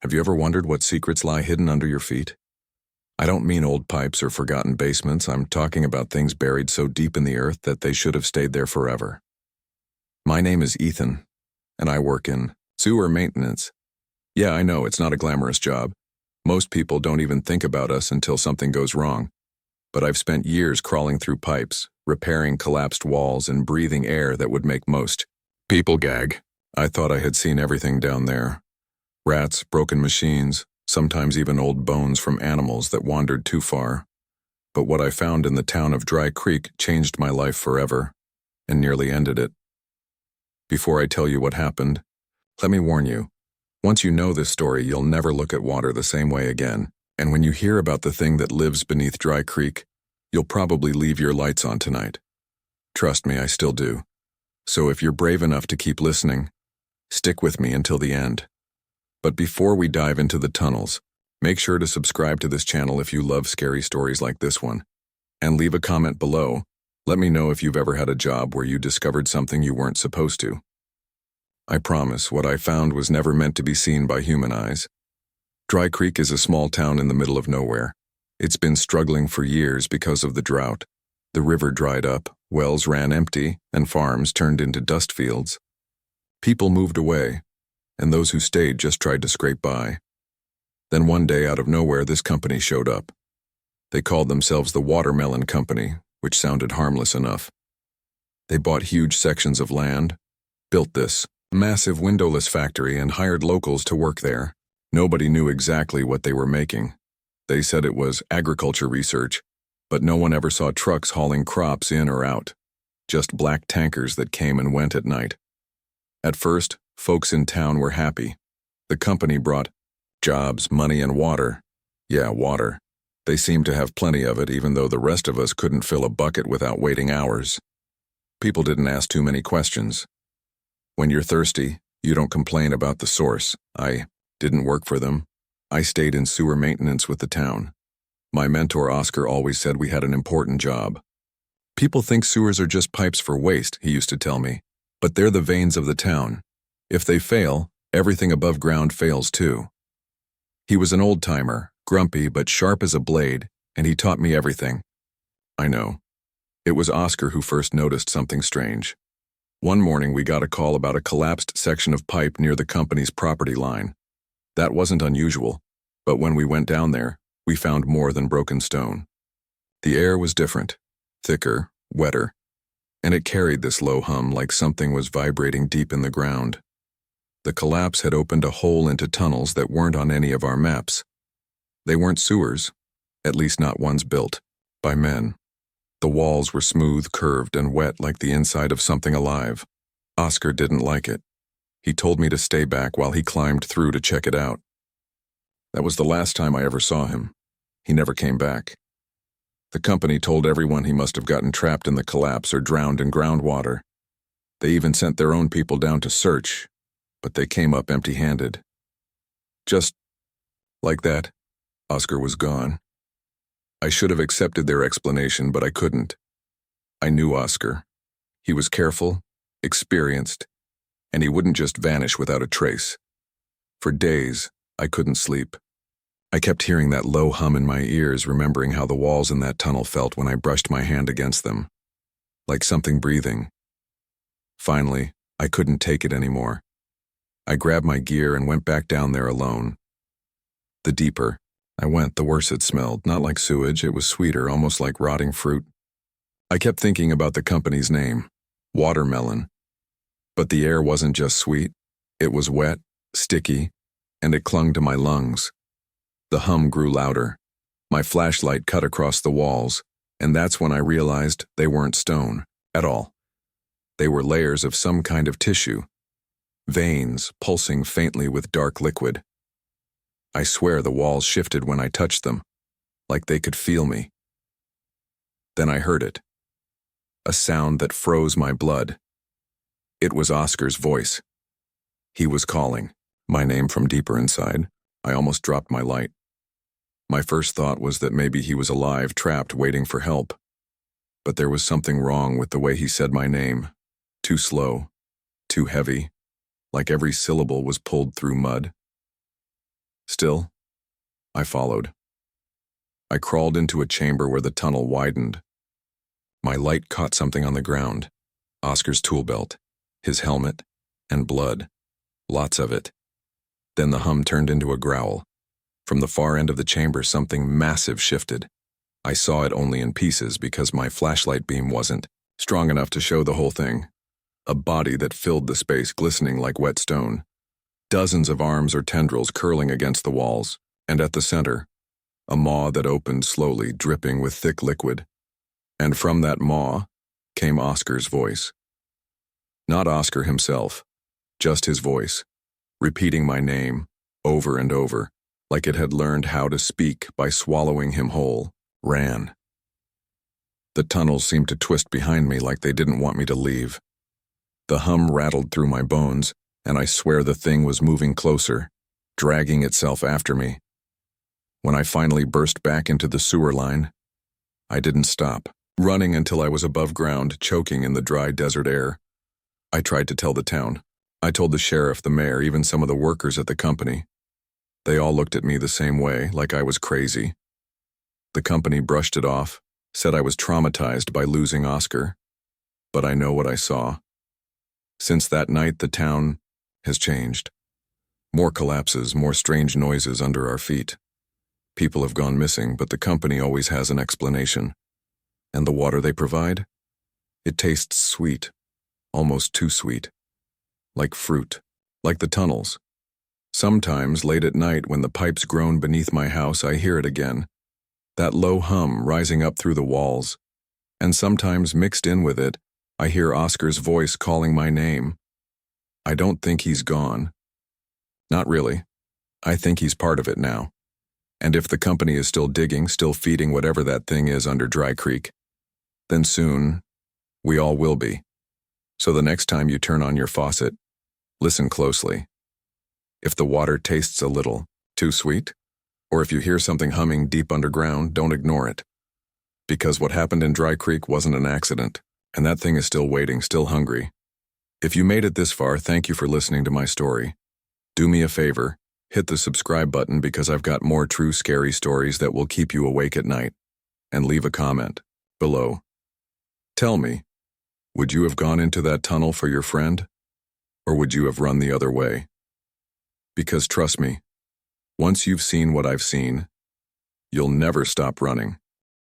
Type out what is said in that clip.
Have you ever wondered what secrets lie hidden under your feet? I don't mean old pipes or forgotten basements. I'm talking about things buried so deep in the earth that they should have stayed there forever. My name is Ethan, and I work in sewer maintenance. Yeah, I know, it's not a glamorous job. Most people don't even think about us until something goes wrong. But I've spent years crawling through pipes, repairing collapsed walls, and breathing air that would make most people gag. I thought I had seen everything down there. Rats, broken machines, sometimes even old bones from animals that wandered too far. But what I found in the town of Dry Creek changed my life forever, and nearly ended it. Before I tell you what happened, let me warn you, once you know this story, you'll never look at water the same way again, and when you hear about the thing that lives beneath Dry Creek, you'll probably leave your lights on tonight. Trust me, I still do. So if you're brave enough to keep listening, stick with me until the end. But before we dive into the tunnels, make sure to subscribe to this channel if you love scary stories like this one. And leave a comment below. Let me know if you've ever had a job where you discovered something you weren't supposed to. I promise, what I found was never meant to be seen by human eyes. Dry Creek is a small town in the middle of nowhere. It's been struggling for years because of the drought. The river dried up, wells ran empty, and farms turned into dust fields. People moved away, and those who stayed just tried to scrape by. Then one day, out of nowhere, this company showed up. They called themselves the Watermelon Company, which sounded harmless enough. They bought huge sections of land, built this massive windowless factory, and hired locals to work there. Nobody knew exactly what they were making. They said it was agriculture research, but no one ever saw trucks hauling crops in or out, just black tankers that came and went at night. At first, folks in town were happy. The company brought jobs, money, and water. Yeah, water. They seemed to have plenty of it, even though the rest of us couldn't fill a bucket without waiting hours. People didn't ask too many questions. When you're thirsty, you don't complain about the source. I didn't work for them. I stayed in sewer maintenance with the town. My mentor Oscar always said we had an important job. People think sewers are just pipes for waste, he used to tell me, but they're the veins of the town. If they fail, everything above ground fails too. He was an old-timer, grumpy but sharp as a blade, and he taught me everything. I know. It was Oscar who first noticed something strange. One morning we got a call about a collapsed section of pipe near the company's property line. That wasn't unusual, but when we went down there, we found more than broken stone. The air was different, thicker, wetter, and it carried this low hum like something was vibrating deep in the ground. The collapse had opened a hole into tunnels that weren't on any of our maps. They weren't sewers, at least not ones built by men. The walls were smooth, curved, and wet like the inside of something alive. Oscar didn't like it. He told me to stay back while he climbed through to check it out. That was the last time I ever saw him. He never came back. The company told everyone he must have gotten trapped in the collapse or drowned in groundwater. They even sent their own people down to search, but they came up empty-handed. Just like that, Oscar was gone. I should have accepted their explanation, but I couldn't. I knew Oscar. He was careful, experienced, and he wouldn't just vanish without a trace. For days, I couldn't sleep. I kept hearing that low hum in my ears, remembering how the walls in that tunnel felt when I brushed my hand against them. Like something breathing. Finally, I couldn't take it anymore. I grabbed my gear and went back down there alone. The deeper I went, the worse it smelled. Not like sewage, it was sweeter, almost like rotting fruit. I kept thinking about the company's name, Watermelon. But the air wasn't just sweet. It was wet, sticky, and it clung to my lungs. The hum grew louder. My flashlight cut across the walls, and that's when I realized they weren't stone at all. They were layers of some kind of tissue, veins pulsing faintly with dark liquid. I swear the walls shifted when I touched them, like they could feel me. Then I heard it. A sound that froze my blood. It was Oscar's voice. He was calling my name from deeper inside. I almost dropped my light. My first thought was that maybe he was alive, trapped, waiting for help. But there was something wrong with the way he said my name. Too slow, too heavy, like every syllable was pulled through mud. still? I followed. I crawled into a chamber where the tunnel widened. My light caught something on the ground. Oscar's tool belt, his helmet, and blood. Lots of it. Then the hum turned into a growl. From the far end of the chamber, something massive shifted. I saw it only in pieces because my flashlight beam wasn't strong enough to show the whole thing. A body that filled the space, glistening like wet stone. Dozens of arms or tendrils curling against the walls, and at the center, a maw that opened slowly, dripping with thick liquid. And from that maw came Oscar's voice. Not Oscar himself, just his voice, repeating my name over and over, like it had learned how to speak by swallowing him whole. Ran. The tunnels seemed to twist behind me like they didn't want me to leave. The hum rattled through my bones, and I swear the thing was moving closer, dragging itself after me. When I finally burst back into the sewer line, I didn't stop, running until I was above ground, choking in the dry desert air. I tried to tell the town. I told the sheriff, the mayor, even some of the workers at the company. They all looked at me the same way, like I was crazy. The company brushed it off, said I was traumatized by losing Oscar. But I know what I saw. Since that night, the town has changed. More collapses, more strange noises under our feet. People have gone missing, but the company always has an explanation. And the water they provide? It tastes sweet, almost too sweet. Like fruit, like the tunnels. Sometimes, late at night, when the pipes groan beneath my house, I hear it again. That low hum rising up through the walls. And sometimes, mixed in with it, I hear Oscar's voice calling my name. I don't think he's gone. Not really. I think he's part of it now. And if the company is still digging, still feeding whatever that thing is under Dry Creek, then soon, we all will be. So the next time you turn on your faucet, listen closely. If the water tastes a little too sweet, or if you hear something humming deep underground, don't ignore it. Because what happened in Dry Creek wasn't an accident, and that thing is still waiting, still hungry. If you made it this far, thank you for listening to my story. Do me a favor, hit the subscribe button because I've got more true scary stories that will keep you awake at night. And leave a comment below. Tell me, would you have gone into that tunnel for your friend? Or would you have run the other way? Because trust me, once you've seen what I've seen, you'll never stop running.